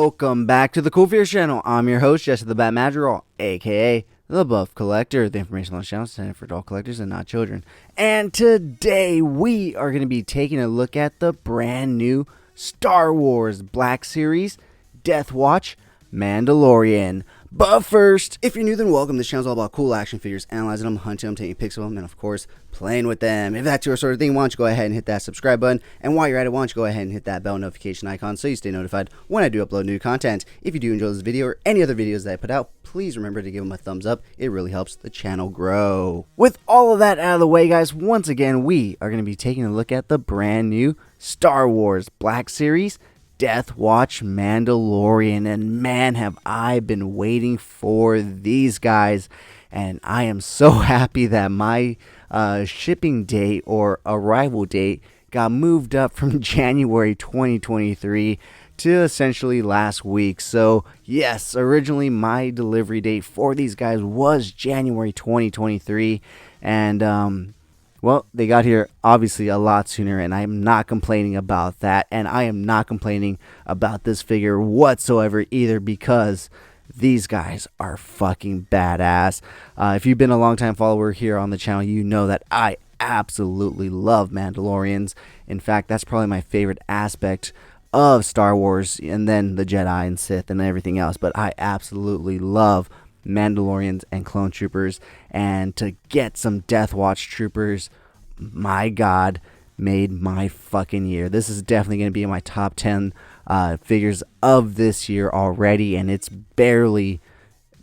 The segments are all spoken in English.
Welcome back to the CoolFigurez channel. I'm your host, Jesse the Bat Madrigal, aka the Buff Collector. The information on the channel is intended for adult collectors and not children. And today we are going to be taking a look at the brand new Star Wars Black Series Death Watch Mandalorian. But first, if you're new, then welcome. This channel is all about cool action figures, analyzing them, hunting them, taking pics of them, and of course, playing with them. If that's your sort of thing, why don't you go ahead and hit that subscribe button? And while you're at it, why don't you go ahead and hit that bell notification icon so you stay notified when I do upload new content. If you do enjoy this video or any other videos that I put out, please remember to give them a thumbs up. It really helps the channel grow. With all of that out of the way, guys, once again, we are going to be taking a look at the brand new Star Wars Black Series Death Watch Mandalorian, and man, have I been waiting for these guys, and I am so happy that my shipping date or arrival date got moved up from January 2023 to essentially last week. So yes, originally my delivery date for these guys was January 2023, and well, they got here obviously a lot sooner, and I am not complaining about that, and I am not complaining about this figure whatsoever either, because these guys are fucking badass. If you've been a long time follower here on the channel, you know that I absolutely love Mandalorians. In fact, that's probably my favorite aspect of Star Wars, and then the Jedi and Sith and everything else, but I absolutely love Mandalorians and clone troopers, and to get some Death Watch troopers, my god, made my fucking year. This is definitely going to be in my top 10 figures of this year already, and it's barely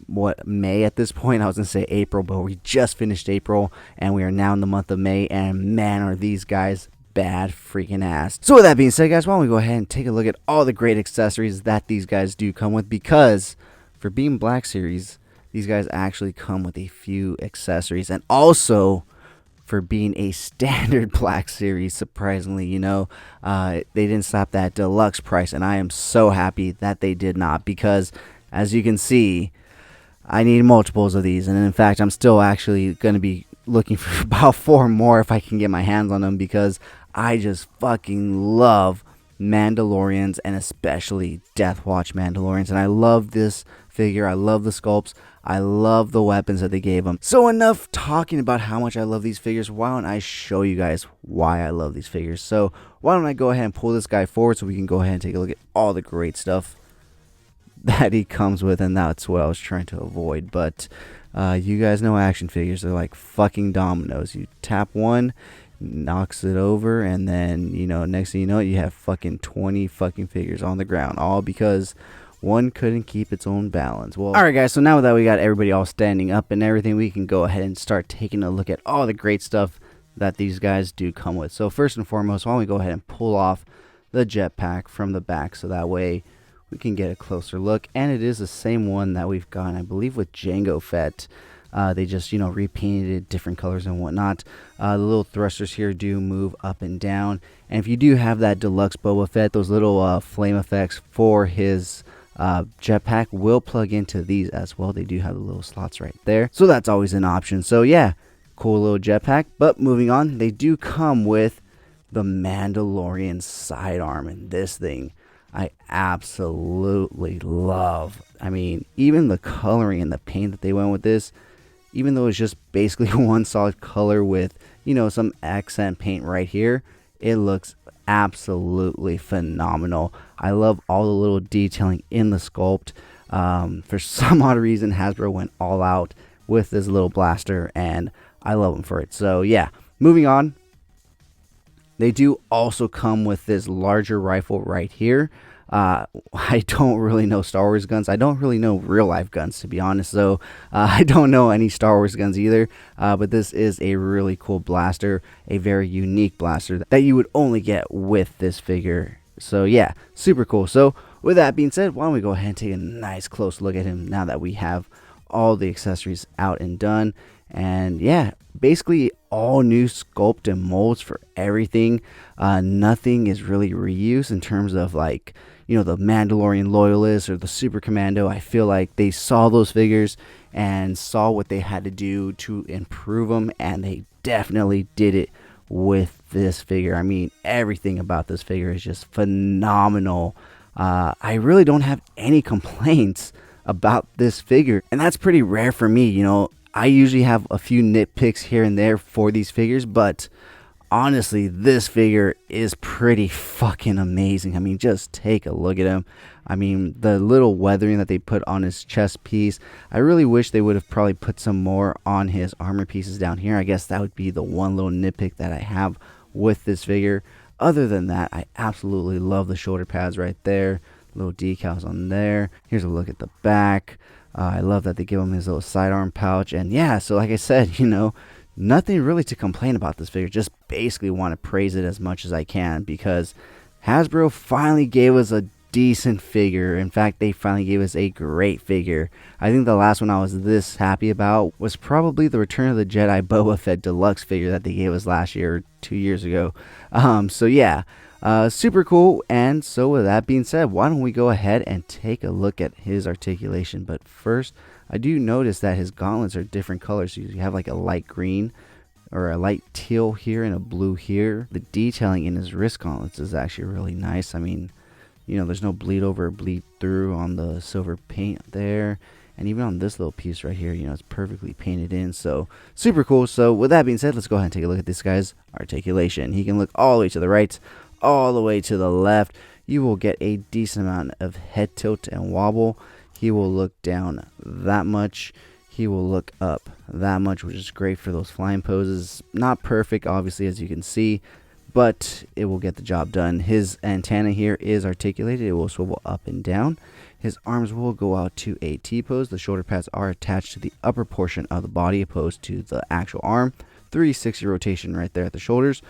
May at this point. I was going to say April, but we just finished April and we are now in the month of May, and man, are these guys bad freaking ass. So with that being said, guys, why don't we go ahead and take a look at all the great accessories that these guys do come with, because for being Black Series, these guys actually come with a few accessories. And also, for being a standard Black Series, surprisingly, you know, they didn't slap that deluxe price, and I am so happy that they did not, because as you can see, I need multiples of these, and in fact, I'm still actually going to be looking for about 4 more if I can get my hands on them, because I just fucking love Mandalorians, and especially Death Watch Mandalorians, and I love this figure. I love the sculpts. I love the weapons that they gave them. So enough talking about how much I love these figures. Why don't I show you guys why I love these figures? So why don't I go ahead and pull this guy forward so we can go ahead and take a look at all the great stuff that he comes with, and that's what I was trying to avoid. But you guys know action figures are like fucking dominoes. You tap one, knocks it over, and then, you know, next thing you know, you have fucking 20 fucking figures on the ground, all because one couldn't keep its own balance. Well, alright guys, so now that we got everybody all standing up and everything, we can go ahead and start taking a look at all the great stuff that these guys do come with. So first and foremost, why don't we go ahead and pull off the jetpack from the back, so that way we can get a closer look. And it is the same one that we've gotten, I believe, with Jango Fett. They just, you know, repainted it different colors and whatnot. The little thrusters here do move up and down, and if you do have that deluxe Boba Fett, those little flame effects for his jetpack will plug into these as well. They do have the little slots right there, so that's always an option. So yeah, cool little jetpack. But moving on, they do come with the Mandalorian Sidearm, and this thing I absolutely love. I mean, even the coloring and the paint that they went with this, even though it's just basically one solid color with, you know, some accent paint right here, it looks absolutely phenomenal. I love all the little detailing in the sculpt. For some odd reason, Hasbro went all out with this little blaster, and I love them for it. So yeah, moving on, they do also come with this larger rifle right here. I don't really know Star Wars guns. I don't really know real life guns, to be honest. So I don't know any Star Wars guns either. But this is a really cool blaster, a very unique blaster that you would only get with this figure. So yeah, super cool. So with that being said, why don't we go ahead and take a nice close look at him now that we have all the accessories out and done. And yeah, basically all new sculpt and molds for everything. Nothing is really reused in terms of, like, you know, the Mandalorian Loyalist or the Super Commando. I feel like they saw those figures and saw what they had to do to improve them, and they definitely did it with this figure. I mean, everything about this figure is just phenomenal. I really don't have any complaints about this figure, and that's pretty rare for me. You know, I usually have a few nitpicks here and there for these figures, but honestly, this figure is pretty fucking amazing. I mean, just take a look at him. I mean, the little weathering that they put on his chest piece, I really wish they would have probably put some more on his armor pieces down here. I guess that would be the one little nitpick that I have with this figure. Other than that, I absolutely love the shoulder pads right there. Little decals on there. Here's a look at the back. I love that they give him his little sidearm pouch. And yeah, so like I said, you know, nothing really to complain about this figure. Just basically want to praise it as much as I can, because Hasbro finally gave us a decent figure. In fact, they finally gave us a great figure. I think the last one I was this happy about was probably the Return of the Jedi Boba Fett deluxe figure that they gave us last year or 2 years ago. So yeah, super cool. And so with that being said, why don't we go ahead and take a look at his articulation. But first, I do notice that his gauntlets are different colors. So you have like a light green or a light teal here and a blue here. The detailing in his wrist gauntlets is actually really nice. I mean, you know, there's no bleed over or bleed through on the silver paint there. And even on this little piece right here, you know, it's perfectly painted in. So super cool. So with that being said, let's go ahead and take a look at this guy's articulation. He can look all the way to the right, all the way to the left. You will get a decent amount of head tilt and wobble. He will look down that much. He will look up that much, which is great for those flying poses. Not perfect, obviously, as you can see, but it will get the job done. His antenna here is articulated. It will swivel up and down. His arms will go out to a T-pose. The shoulder pads are attached to the upper portion of the body opposed to the actual arm. 360 rotation right there at the shoulders.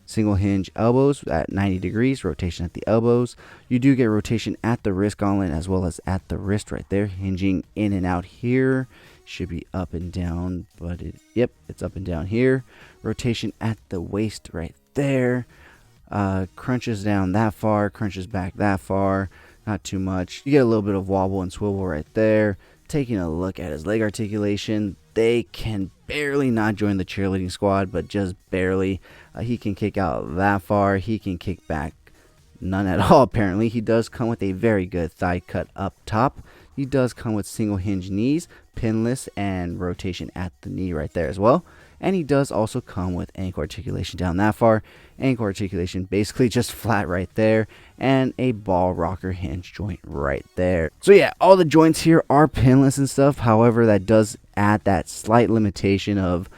Single hinge elbows at 90 degrees, rotation at the elbows. You do get rotation at the wrist gauntlet as well as at the wrist right there. Hinging in and out here. Should be up and down, but yep, it's up and down here. Rotation at the waist right there. Crunches down that far, crunches back that far. Not too much. You get a little bit of wobble and swivel right there. Taking a look at his leg articulation, they can barely not join the cheerleading squad, but just barely. He can kick out that far. He can kick back none at all, apparently. He does come with a very good thigh cut up top. He does come with single hinge knees, pinless, and rotation at the knee right there as well. And he does also come with ankle articulation down that far. Ankle articulation basically just flat right there. And a ball rocker hinge joint right there. So yeah, all the joints here are pinless and stuff. However, that does add that slight limitation of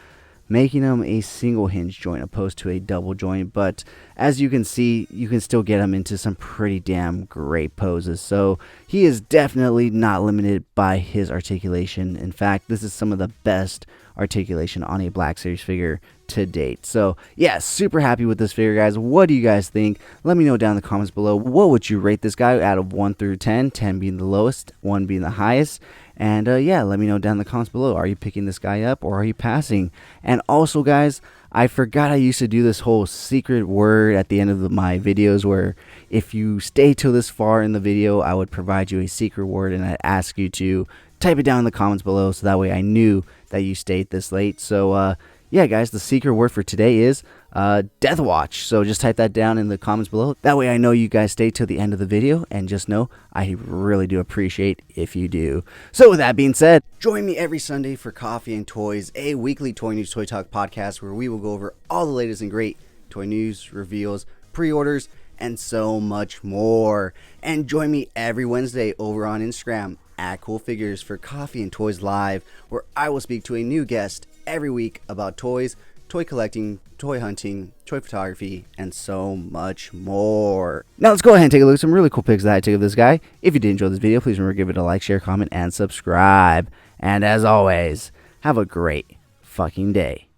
making them a single hinge joint opposed to a double joint. But as you can see, you can still get him into some pretty damn great poses. So he is definitely not limited by his articulation. In fact, this is some of the best articulation on a Black Series figure to date. So yeah, super happy with this figure, guys. What do you guys think? Let me know down in the comments below. What would you rate this guy out of 1 through 10? 10 being the lowest, 1 being the highest. And yeah, let me know down in the comments below. Are you picking this guy up or are you passing? And also, guys, I forgot I used to do this whole secret word at the end of my videos where if you stay till this far in the video, I would provide you a secret word and I'd ask you to type it down in the comments below so that way I knew that you stayed this late. So yeah, guys, the secret word for today is Death Watch. So just type that down in the comments below. That way I know you guys stay till the end of the video, and just know I really do appreciate if you do. So with that being said, join me every Sunday for Coffee and Toys, a weekly Toy News Toy Talk podcast where we will go over all the latest and great toy news, reveals, pre-orders, and so much more. And join me every Wednesday over on Instagram at CoolFigurez for Coffee and Toys Live, where I will speak to a new guest every week about toys, toy collecting, toy hunting, toy photography, and so much more. Now let's go ahead and take a look at some really cool pics that I took of this guy. If you did enjoy this video, please remember to give it a like, share, comment, and subscribe. And as always, have a great fucking day.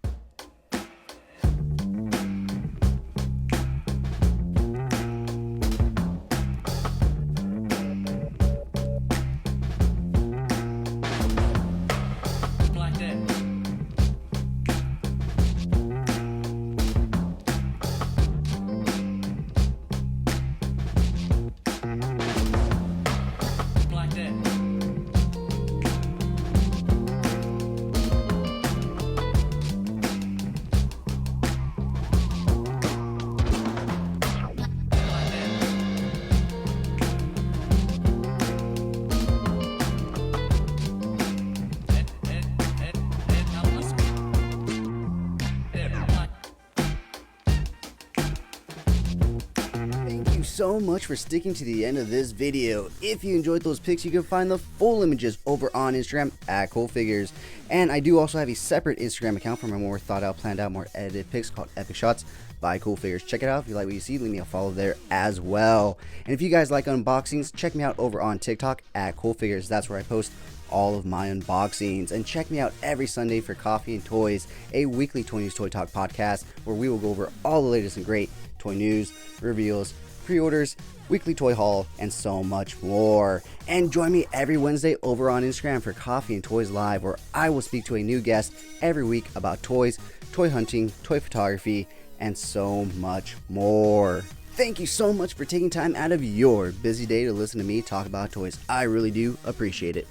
so much for sticking to the end of this video. If you enjoyed those pics, you can find the full images over on Instagram at CoolFigurez. And I do also have a separate Instagram account for my more thought out, planned out, more edited pics called Epic Shots by CoolFigurez. Check it out. If you like what you see, leave me a follow there as well. And if you guys like unboxings, check me out over on TikTok at CoolFigurez. That's where I post all of my unboxings. And check me out every Sunday for Coffee and Toys, a weekly Toy News Toy Talk podcast where we will go over all the latest and great toy news, reveals, pre-orders, weekly toy haul, and so much more. And join me every Wednesday over on Instagram for Coffee and Toys Live, where I will speak to a new guest every week about toys, toy hunting, toy photography, and so much more. Thank you so much for taking time out of your busy day to listen to me talk about toys. I really do appreciate it.